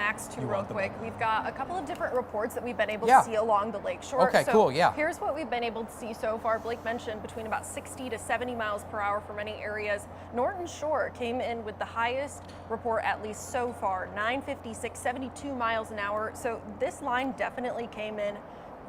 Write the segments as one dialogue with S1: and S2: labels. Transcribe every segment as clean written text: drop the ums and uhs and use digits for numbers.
S1: Max too
S2: You
S1: real
S2: want the
S1: quick.
S2: map.
S1: We've got a couple of different reports that we've been able
S2: Yeah.
S1: to see along the lakeshore.
S2: Okay,
S1: So
S2: cool, yeah.
S1: here's what we've been able to see so far. Blake mentioned between about 60 to 70 miles per hour for many areas. Norton Shore came in with the highest report, at least so far, 956, 72 miles an hour. So this line definitely came in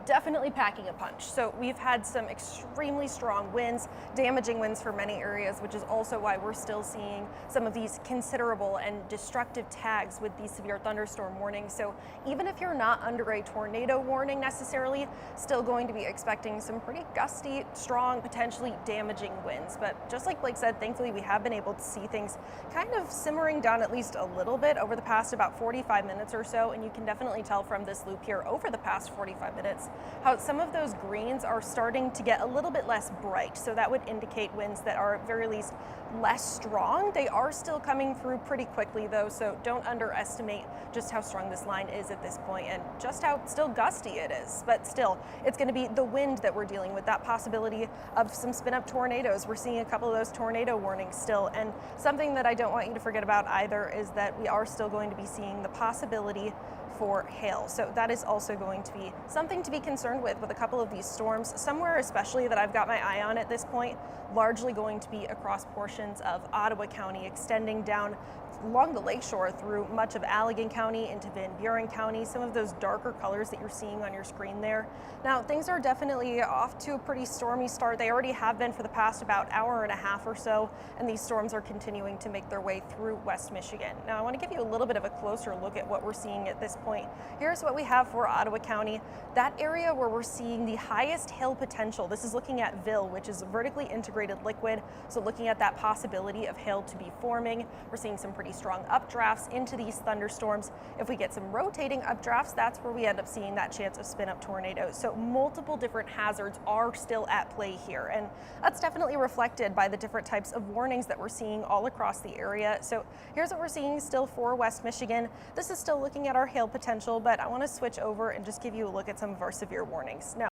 S1: definitely packing a punch. So we've had some extremely strong winds, damaging winds for many areas, which is also why we're still seeing some of these considerable and destructive tags with these severe thunderstorm warnings. So even if you're not under a tornado warning necessarily, still going to be expecting some pretty gusty, strong, potentially damaging winds. But just like Blake said, thankfully we have been able to see things kind of simmering down at least a little bit over the past about 45 minutes or so. And you can definitely tell from this loop here over the past 45 minutes how some of those greens are starting to get a little bit less bright. So that would indicate winds that are at very least less strong. They are still coming through pretty quickly though, so don't underestimate just how strong this line is at this point and just how still gusty it is. But still, it's going to be the wind that we're dealing with, that possibility of some spin up tornadoes. We're seeing a couple of those tornado warnings still. And something that I don't want you to forget about either is that we are still going to be seeing the possibility for hail. So that is also going to be something to be concerned with a couple of these storms. Somewhere especially that I've got my eye on at this point, largely going to be across portions of Ottawa County, extending down along the lakeshore through much of Allegan County into Van Buren County, some of those darker colors that you're seeing on your screen there. Now, things are definitely off to a pretty stormy start. They already have been for the past about hour and a half or so, and these storms are continuing to make their way through West Michigan. Now, I want to give you a little bit of a closer look at what we're seeing at this point. Here's what we have for Ottawa County, that area where we're seeing the highest hail potential. This is looking at Ville, which is a vertically integrated liquid, so looking at that possibility of hail to be forming. We're seeing some pretty strong updrafts into these thunderstorms. If we get some rotating updrafts, that's where we end up seeing that chance of spin up tornadoes. So multiple different hazards are still at play here, and that's definitely reflected by the different types of warnings that we're seeing all across the area. So here's what we're seeing still for West Michigan. This is still looking at our hail potential, but I want to switch over and just give you a look at some of our severe warnings. Now,